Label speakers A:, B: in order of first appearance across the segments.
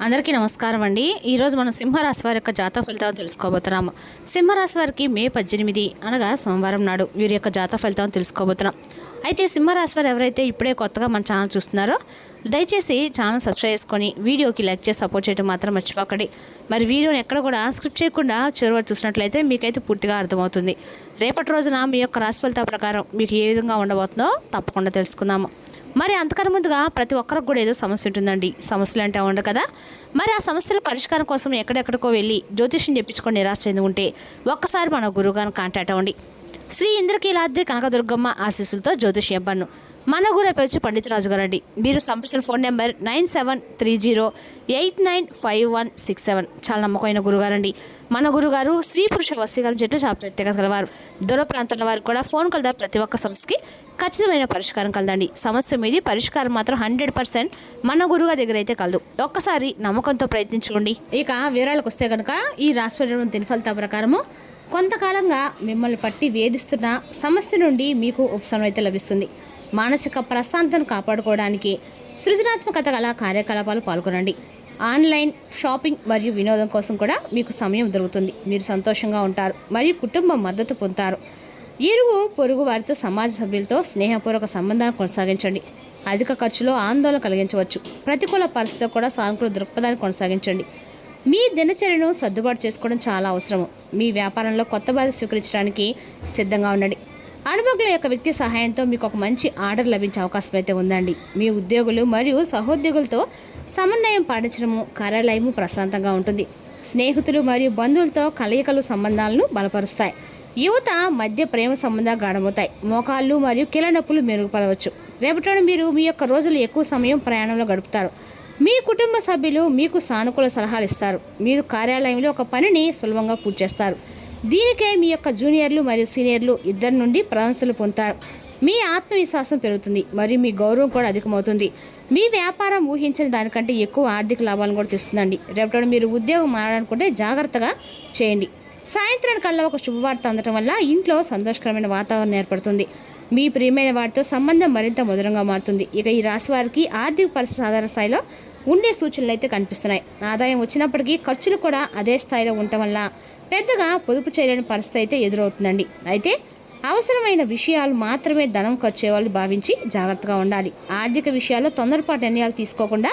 A: అందరికీ నమస్కారం అండి. ఈరోజు మనం సింహరాశి వారి యొక్క జాతక ఫలితాలను తెలుసుకోబోతున్నాము. సింహరాశి వారికి మే 18 అనగా సోమవారం నాడు వీరి యొక్క జాతక ఫలితాలను తెలుసుకోబోతున్నాం. అయితే సింహరాశి వారు ఎవరైతే ఇప్పుడే కొత్తగా మన ఛానల్ చూస్తున్నారో దయచేసి ఛానల్ సబ్స్క్రైబ్ చేసుకొని వీడియోకి లైక్ చేసి సపోర్ట్ చేయడం మాత్రం మర్చిపోకండి. మరి వీడియోని ఎక్కడ కూడా స్క్రిప్ట్ చేయకుండా చివరి చూసినట్లయితే మీకైతే పూర్తిగా అర్థమవుతుంది. రేపటి రోజున మీ యొక్క రాశి ఫలితాల ప్రకారం మీకు ఏ విధంగా ఉండబోతుందో తప్పకుండా తెలుసుకుందాము. మరి అంతకన్నా ముందుగా ప్రతి ఒక్కరికి కూడా ఏదో సమస్య ఉంటుందండి. సమస్యలు అంటే ఉండదు కదా. మరి ఆ సమస్యల పరిష్కారం కోసం ఎక్కడెక్కడికో వెళ్ళి జ్యోతిష్యం చెప్పించుకొని నిరాశ చెంది ఉంటే ఒక్కసారి మన గురువుగారిని కాంటాక్ట్ అవ్వండి. శ్రీ ఇంద్రకీలాద్రి కనకదుర్గమ్మ ఆశీస్సులతో జ్యోతిష్యం చెప్పాను. మన గురు వచ్చి పండితరాజు గారు అండి. మీరు సంప్రదించిన ఫోన్ నెంబర్ 9730895167. చాలా నమ్మకమైన గురుగారండి. మన గురుగారు స్త్రీ పురుష వశీకరణ చెట్లు చాలా ప్రత్యేకత కలవారు. దూర ప్రాంతంలో వారికి కూడా ఫోన్ కలదా ప్రతి ఒక్క సమస్యకి ఖచ్చితమైన పరిష్కారం కలదండి. సమస్య మీది పరిష్కారం మాత్రం 100% మన గురుగారి దగ్గర అయితే కలదు. ఒక్కసారి నమ్మకంతో ప్రయత్నించుకోండి. ఇక వివరాలకు వస్తే కనుక ఈ రాశి దిన ఫలితాల ప్రకారము కొంతకాలంగా మిమ్మల్ని పట్టి వేధిస్తున్న సమస్య నుండి మీకు ఉపశమనం అయితే లభిస్తుంది. మానసిక ప్రశాంతతను కాపాడుకోవడానికి సృజనాత్మకత గల కార్యకలాపాలు పాల్గొనండి. ఆన్లైన్ షాపింగ్ మరియు వినోదం కోసం కూడా మీకు సమయం దొరుకుతుంది. మీరు సంతోషంగా ఉంటారు మరియు కుటుంబం మద్దతు పొందుతారు. ఇరుగు పొరుగు వారితో సమాజ సభ్యులతో స్నేహపూర్వక సంబంధాలను కొనసాగించండి. అధిక ఖర్చులో ఆందోళన కలిగించవచ్చు. ప్రతికూల పరిస్థితుల్లో కూడా సానుకూల దృక్పథాన్ని కొనసాగించండి. మీ దినచర్యను సర్దుబాటు చేసుకోవడం చాలా అవసరము. మీ వ్యాపారంలో కొత్త బాధ్యత స్వీకరించడానికి సిద్ధంగా ఉండండి. అనుభవం యొక్క వ్యక్తి సహాయంతో మీకు ఒక మంచి ఆర్డర్ లభించే అవకాశం అయితే ఉందండి. మీ ఉద్యోగులు మరియు సహోద్యోగులతో సమన్వయం పాటించడము కార్యాలయము ప్రశాంతంగా ఉంటుంది. స్నేహితులు మరియు బంధువులతో కలయికలు సంబంధాలను బలపరుస్తాయి. యువత మధ్య ప్రేమ సంబంధాలు గాఢమవుతాయి. మోకాళ్ళు మరియు కీళ్ళ నొప్పులు మెరుగుపడవచ్చు. రేపటి మీరు మీ యొక్క రోజులు ఎక్కువ సమయం ప్రయాణంలో గడుపుతారు. మీ కుటుంబ సభ్యులు మీకు సానుకూల సలహాలు ఇస్తారు. మీరు కార్యాలయంలో ఒక పనిని సులభంగా పూర్తి చేస్తారు. దీనికే మీ యొక్క జూనియర్లు మరియు సీనియర్లు ఇద్దరి నుండి ప్రశంసలు పొందుతారు. మీ ఆత్మవిశ్వాసం పెరుగుతుంది మరియు మీ గౌరవం కూడా అధికమవుతుంది. మీ వ్యాపారం ఊహించిన దానికంటే ఎక్కువ ఆర్థిక లాభాలను కూడా తెస్తుందండి. రేపటి మీరు ఉద్యోగం మారాలనుకుంటే జాగ్రత్తగా చేయండి. సాయంత్రం కల్లా ఒక శుభవార్త అందడం వల్ల ఇంట్లో సంతోషకరమైన వాతావరణం ఏర్పడుతుంది. మీ ప్రియమైన వారితో సంబంధం మరింత మధురంగా మారుతుంది. ఇక ఈ రాశి వారికి ఆర్థిక పరిస్థితి సాధారణ స్థాయిలో ఉండే సూచనలు అయితే కనిపిస్తున్నాయి. ఆదాయం వచ్చినప్పటికీ ఖర్చులు కూడా అదే స్థాయిలో ఉండటం వల్ల పెద్దగా పొదుపు చేయలేని పరిస్థితి అయితే ఎదురవుతుందండి. అయితే అవసరమైన విషయాలు మాత్రమే ధనం ఖర్చు వాళ్ళు భావించి జాగ్రత్తగా ఉండాలి. ఆర్థిక విషయాల్లో తొందరపాటు నిర్ణయాలు తీసుకోకుండా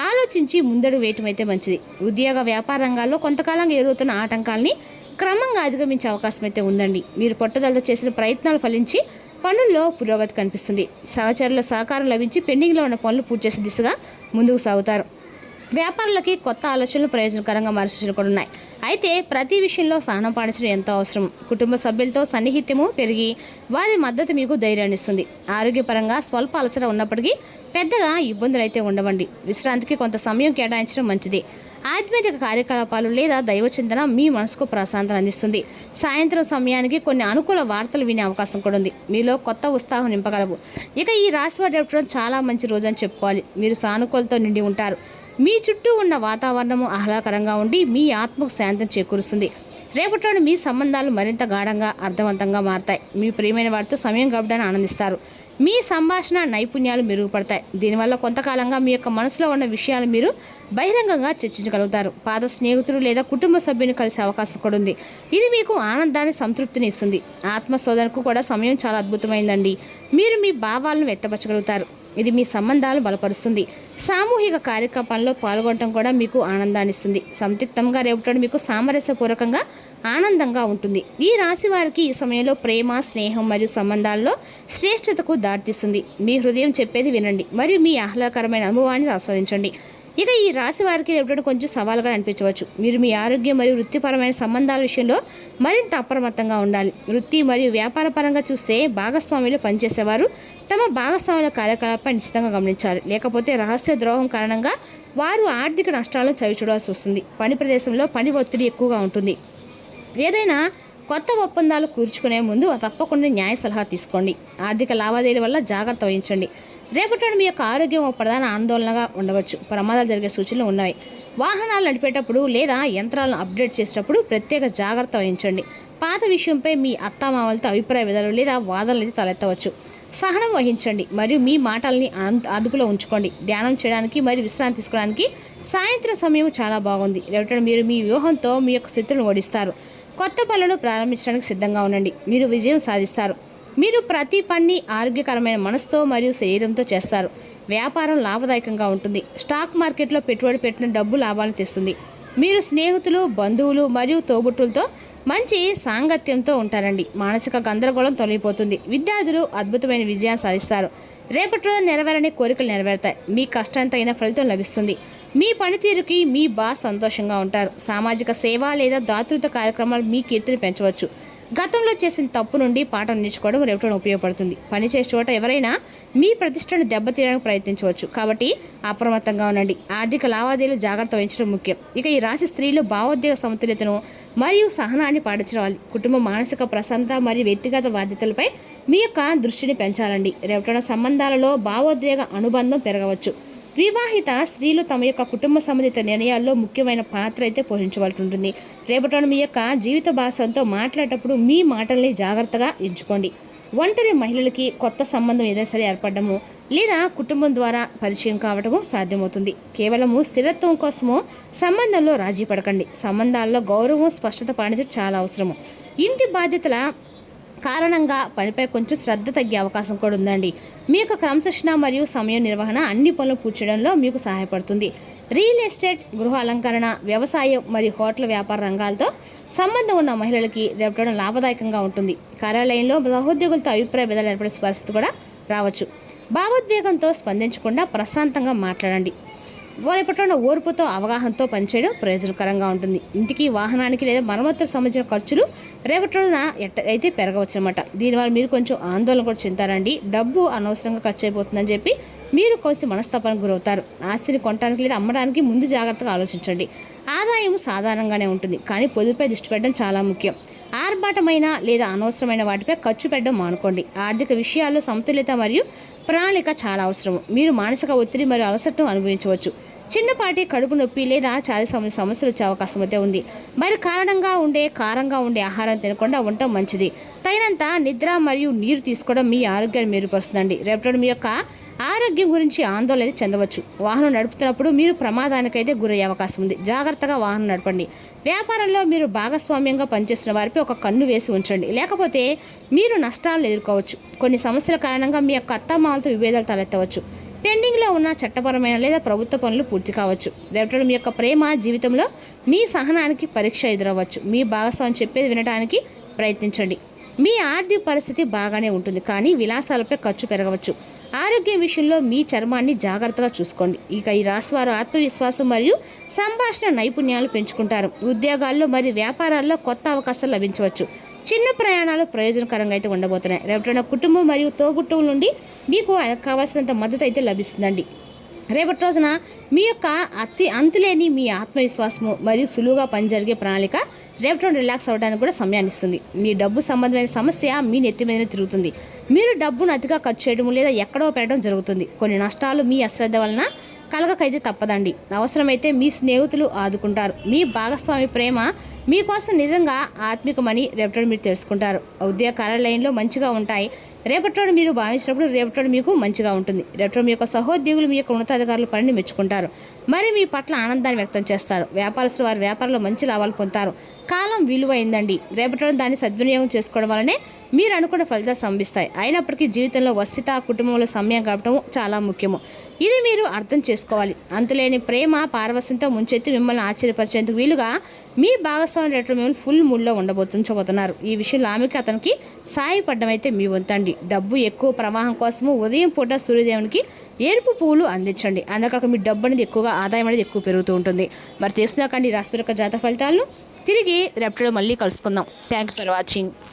A: ఆలోచించి ముందడు వేయటం అయితే మంచిది. ఉద్యోగ వ్యాపార రంగాల్లో కొంతకాలంగా ఎదురవుతున్న ఆటంకాలని క్రమంగా అధిగమించే అవకాశం అయితే ఉందండి. మీరు పట్టుదలతో చేసిన ప్రయత్నాలు ఫలించి పనుల్లో పురోగతి కనిపిస్తుంది. సహచరుల సహకారం లభించి పెండింగ్లో ఉన్న పనులు పూర్తి చేసే దిశగా ముందుకు సాగుతారు. వ్యాపారులకి కొత్త ఆలోచనలు ప్రయోజనకరంగా మారే సూచనలు కూడా ఉన్నాయి. అయితే ప్రతి విషయంలో సహనం పాటించడం ఎంతో అవసరం. కుటుంబ సభ్యులతో సన్నిహిత్యము పెరిగి వారి మద్దతు మీకు ధైర్యాన్ని ఇస్తుంది. ఆరోగ్యపరంగా స్వల్ప అలసట ఉన్నప్పటికీ పెద్దగా ఇబ్బందులు అయితే ఉండవండి. విశ్రాంతికి కొంత సమయం కేటాయించడం మంచిది. ఆధ్యాత్మిక కార్యకలాపాలు లేదా దైవచింతన మీ మనసుకు ప్రశాంతత అందిస్తుంది. సాయంత్రం సమయానికి కొన్ని అనుకూల వార్తలు వినే అవకాశం కూడా ఉంది. మీలో కొత్త ఉత్సాహం నింపగలవు. ఇక ఈ రాశి వారి జరపడం చాలా మంచి రోజు అని చెప్పుకోవాలి. మీరు సానుకూలతో నిండి ఉంటారు. మీ చుట్టూ ఉన్న వాతావరణము ఆహ్లాదకరంగా ఉండి మీ ఆత్మకు శాంతం చేకూరుస్తుంది. రేపటి మీ సంబంధాలు మరింత గాఢంగా అర్థవంతంగా మారతాయి. మీ ప్రియమైన వారితో సమయం గడపడాన్ని ఆనందిస్తారు. మీ సంభాషణ నైపుణ్యాలు మెరుగుపడతాయి. దీనివల్ల కొంతకాలంగా మీ యొక్క మనసులో ఉన్న విషయాలు మీరు బహిరంగంగా చర్చించగలుగుతారు. పాత స్నేహితులు లేదా కుటుంబ సభ్యుని కలిసే అవకాశం కూడా ఉంది. ఇది మీకు ఆనందాన్ని సంతృప్తిని ఇస్తుంది. ఆత్మశోధనకు కూడా సమయం చాలా అద్భుతమైందండి. మీరు మీ భావాలను వ్యక్తపరచగలుగుతారు. ఇది మీ సంబంధాలు బలపరుస్తుంది. సామూహిక కార్యక్రమాల్లో పాల్గొనడం కూడా మీకు ఆనందాన్ని ఇస్తుంది. సంతృప్తంగా రేపటి మీకు సామరస్యపూర్వకంగా ఆనందంగా ఉంటుంది. ఈ రాశి వారికి ఈ సమయంలో ప్రేమ, స్నేహం మరియు సంబంధాల్లో శ్రేష్టతకు దారితీస్తుంది. మీ హృదయం చెప్పేది వినండి మరియు మీ ఆహ్లాదకరమైన అనుభవాన్ని ఆస్వాదించండి. ఇక ఈ రాశి వారికి రేపటి కొంచెం సవాలుగా అనిపించవచ్చు. మీరు మీ ఆరోగ్యం మరియు వృత్తిపరమైన సంబంధాల విషయంలో మరింత అప్రమత్తంగా ఉండాలి. వృత్తి మరియు వ్యాపార పరంగా చూస్తే భాగస్వామ్యులు పనిచేసేవారు తమ భాగస్వాముల కార్యకలాపాన్ని నిశ్చితంగా గమనించాలి. లేకపోతే రహస్య ద్రోహం కారణంగా వారు ఆర్థిక నష్టాలను చవిచూడాల్సి వస్తుంది. పని ప్రదేశంలో పని ఒత్తిడి ఎక్కువగా ఉంటుంది. ఏదైనా కొత్త ఒప్పందాలు కూర్చుకునే ముందు తప్పకుండా న్యాయ సలహా తీసుకోండి. ఆర్థిక లావాదేవీల వల్ల జాగ్రత్త వహించండి. రేపటి మీ యొక్క ఆరోగ్యం ఒక ప్రధాన ఆందోళనగా ఉండవచ్చు. ప్రమాదాలు జరిగే సూచనలు ఉన్నాయి. వాహనాలు నడిపేటప్పుడు లేదా యంత్రాలను అప్డేట్ చేసేటప్పుడు ప్రత్యేక జాగ్రత్త వహించండి. పాత విషయంపై మీ అత్తామామలతో అభిప్రాయ విధాలు లేదా వాదనలు అయితే తలెత్తవచ్చు. సహనం వహించండి మరియు మీ మాటల్ని అదుపులో ఉంచుకోండి. ధ్యానం చేయడానికి మరియు విశ్రాంతి తీసుకోవడానికి సాయంత్రం సమయం చాలా బాగుంది. రేపటి మీరు మీ వ్యూహంతో మీ యొక్క శత్రువును ఓడిస్తారు. కొత్త పనులను ప్రారంభించడానికి సిద్ధంగా ఉండండి. మీరు విజయం సాధిస్తారు. మీరు ప్రతి పని ఆరోగ్యకరమైన మనసుతో మరియు శరీరంతో చేస్తారు. వ్యాపారం లాభదాయకంగా ఉంటుంది. స్టాక్ మార్కెట్లో పెట్టుబడి పెట్టిన డబ్బు లాభాలను తెస్తుంది. మీరు స్నేహితులు, బంధువులు మరియు తోబుట్టులతో మంచి సాంగత్యంతో ఉంటారండి. మానసిక గందరగోళం తొలగిపోతుంది. విద్యార్థులు అద్భుతమైన విజయాన్ని సాధిస్తారు. రేపటి రోజు నెరవేరని కోరికలు నెరవేరుతాయి. మీ కష్టం తగిన ఫలితం లభిస్తుంది. మీ పనితీరుకి మీ బాస్ సంతోషంగా ఉంటారు. సామాజిక సేవ లేదా దాతృత్వ కార్యక్రమాలు మీ కీర్తిని పెంచవచ్చు. గతంలో చేసిన తప్పు నుండి పాఠం నేర్చుకోవడం రేపటి ఉపయోగపడుతుంది. పనిచేసే చోట ఎవరైనా మీ ప్రతిష్టను దెబ్బతీయడానికి ప్రయత్నించవచ్చు. కాబట్టి అప్రమత్తంగా ఉండండి. ఆర్థిక లావాదేవీలు జాగ్రత్త వహించడం ముఖ్యం. ఇక ఈ రాశి స్త్రీలు భావోద్వేగ సమతుల్యతను మరియు సహనాన్ని పాటించాలి. కుటుంబ మానసిక ప్రశాంతత మరియు వ్యక్తిగత బాధ్యతలపై మీ యొక్క దృష్టిని పెంచాలండి. రేపటి సంబంధాలలో భావోద్వేగ అనుబంధం పెరగవచ్చు. వివాహిత స్త్రీలు తమ యొక్క కుటుంబ సంబంధిత నిర్ణయాల్లో ముఖ్యమైన పాత్ర అయితే పోషించవలసి ఉంటుంది. రేపటి మీ యొక్క జీవిత భాషతో మాట్లాడేటప్పుడు మీ మాటల్ని జాగ్రత్తగా ఎంచుకోండి. ఒంటరి మహిళలకి కొత్త సంబంధం ఏదైనా సరే ఏర్పడము లేదా కుటుంబం ద్వారా పరిచయం కావడము సాధ్యమవుతుంది. కేవలము స్థిరత్వం కోసము సంబంధంలో రాజీ పడకండి. సంబంధాల్లో గౌరవం, స్పష్టత పాటించడం చాలా అవసరము. ఇంటి బాధ్యతల కారణంగా పనిపై కొంచెం శ్రద్ధ తగ్గే అవకాశం కూడా ఉందండి. మీ యొక్క క్రమశిక్షణ మరియు సమయ నిర్వహణ అన్ని పనులు పూర్చడంలో మీకు సహాయపడుతుంది. రియల్ ఎస్టేట్, గృహ అలంకరణ, వ్యవసాయం మరియు హోటల్ వ్యాపార రంగాలతో సంబంధం ఉన్న మహిళలకి రేపటి లాభదాయకంగా ఉంటుంది. కార్యాలయంలో సహోద్యోగులతో అభిప్రాయ భేదాలు ఏర్పడే పరిస్థితి కూడా రావచ్చు. భావోద్వేగంతో స్పందించకుండా ప్రశాంతంగా మాట్లాడండి. రేపటి ఓర్పుతో అవగాహనతో పనిచేయడం ప్రయోజనకరంగా ఉంటుంది. ఇంటికి, వాహనానికి లేదా మరమ్మతులకు సంబంధించిన ఖర్చులు రేపటి రోజున అయితే పెరగవచ్చు అనమాట. దీనివల్ల మీరు కొంచెం ఆందోళన కూడా చెందుతారండి. డబ్బు అనవసరంగా ఖర్చు అయిపోతుందని చెప్పి మీరు కొంచెం మనస్తాపానికి గురవుతారు. ఆస్తిని కొనడానికి లేదా అమ్మడానికి ముందు జాగ్రత్తగా ఆలోచించండి. ఆదాయం సాధారణంగానే ఉంటుంది, కానీ పొదుపుపై దృష్టి పెట్టడం చాలా ముఖ్యం. ఆర్భాటమైన లేదా అనవసరమైన వాటిపై ఖర్చు పెట్టడం మానుకోండి. ఆర్థిక విషయాల్లో సమతుల్యత మరియు ప్రణాళిక చాలా అవసరం. మీరు మానసిక ఒత్తిడి మరియు అలసటను అనుభవించవచ్చు. చిన్నపాటి కడుపు నొప్పి లేదా చాలా సమస్యలు వచ్చే అవకాశం అయితే ఉంది. మరి కారంగా ఉండే ఆహారం తినకుండా ఉండటం మంచిది. తగినంత నిద్ర మరియు నీరు తీసుకోవడం మీ ఆరోగ్యాన్ని మెరుగుపరుస్తుందండి. రేపటి మీ యొక్క ఆరోగ్యం గురించి ఆందోళన చెందవచ్చు. వాహనం నడుపుతున్నప్పుడు మీరు ప్రమాదానికైతే గురయ్యే అవకాశం ఉంది. జాగ్రత్తగా వాహనం నడపండి. వ్యాపారంలో మీరు భాగస్వామ్యంగా పనిచేస్తున్న వారిపై ఒక కన్ను వేసి ఉంచండి, లేకపోతే మీరు నష్టాలను ఎదుర్కోవచ్చు. కొన్ని సమస్యల కారణంగా మీ యొక్క అత్తమామలతో విభేదాలు తలెత్తవచ్చు. పెండింగ్లో ఉన్న చట్టపరమైన లేదా ప్రభుత్వ పనులు పూర్తి కావచ్చు. రేపటి మీ యొక్క ప్రేమ జీవితంలో మీ సహనానికి పరీక్ష ఎదురవ్వచ్చు. మీ భాగస్వామి చెప్పేది వినడానికి ప్రయత్నించండి. మీ ఆర్థిక పరిస్థితి బాగానే ఉంటుంది, కానీ విలాసాలపై ఖర్చు పెరగవచ్చు. ఆరోగ్యం విషయంలో మీ చర్మాన్ని జాగ్రత్తగా చూసుకోండి. ఇక ఈ రాశివారు ఆత్మవిశ్వాసం మరియు సంభాషణ నైపుణ్యాలు పెంచుకుంటారు. ఉద్యోగాల్లో మరియు వ్యాపారాల్లో కొత్త అవకాశాలు లభించవచ్చు. చిన్న ప్రయాణాలు ప్రయోజనకరంగా అయితే ఉండబోతున్నాయి. రేపటి కుటుంబం మరియు తోబుట్టువుల నుండి మీకు కావాల్సినంత మద్దతు అయితే లభిస్తుందండి. రేపటి రోజున మీ యొక్క అంతులేని మీ ఆత్మవిశ్వాసము మరియు సులువుగా పనిజరిగే ప్రణాళిక రేపటి రోజు రిలాక్స్ అవ్వడానికి కూడా సమయాన్ని ఇస్తుంది. మీ డబ్బు సంబంధమైన సమస్య మీ నెత్తి మీదనే తిరుగుతుంది. మీరు డబ్బును అతిగా ఖర్చు చేయడం లేదా ఎక్కడో పెట్టడం జరుగుతుంది. కొన్ని నష్టాలు మీ అశ్రద్ధ వలన కలగకైతే తప్పదండి. అవసరమైతే మీ స్నేహితులు ఆదుకుంటారు. మీ భాగస్వామి ప్రేమ మీకోసం నిజంగా ఆత్మికమని రేపటి మీరు తెలుసుకుంటారు. ఉద్యోగ కార్యాలయంలో మంచిగా ఉంటాయి. రేపటి మీరు భావించినప్పుడు రేపటి మీకు మంచిగా ఉంటుంది. రేపటి మీ యొక్క సహోద్యోగులు మీ యొక్క ఉన్నతాధికారుల పనిని మెచ్చుకుంటారు. మరి మీ పట్ల ఆనందాన్ని వ్యక్తం చేస్తారు. వ్యాపారస్తులు వారి వ్యాపారంలో మంచి లాభాలు పొందుతారు. కాలం విలువైందండి. రేపటి దాన్ని సద్వినియోగం చేసుకోవడం వల్లనే మీరు అనుకున్న ఫలితాలు సంభిస్తాయి. అయినప్పటికీ జీవితంలో వశ్యత, కుటుంబంలో సమయం గడపడం చాలా ముఖ్యము. ఇది మీరు అర్థం చేసుకోవాలి. అంతులేని ప్రేమ పారవశ్యంతో ముంచెత్తి మిమ్మల్ని ఆశ్చర్యపరిచేందుకు వీలుగా మీ భాగస్వామి రేపటి మిమ్మల్ని ఫుల్ మూడ్లో ఉంచబోతున్నారు. ఈ విషయంలో ఆమెకి అతనికి సాయపడడం అయితే మీ వంతండి. డబ్బు ఎక్కువ ప్రవాహం కోసము ఉదయం పూట సూర్యదేవునికి ఎరుపు పువ్వులు అందించండి. అందుకని మీ డబ్బు అనేది ఎక్కువగా, ఆదాయం అనేది ఎక్కువ పెరుగుతూ ఉంటుంది. మరి తెలుసుకున్నాకండి రాశి యొక్క జాతక ఫలితాలను. తిరిగి రేపటిలో మళ్ళీ కలుసుకుందాం. Thank you for watching.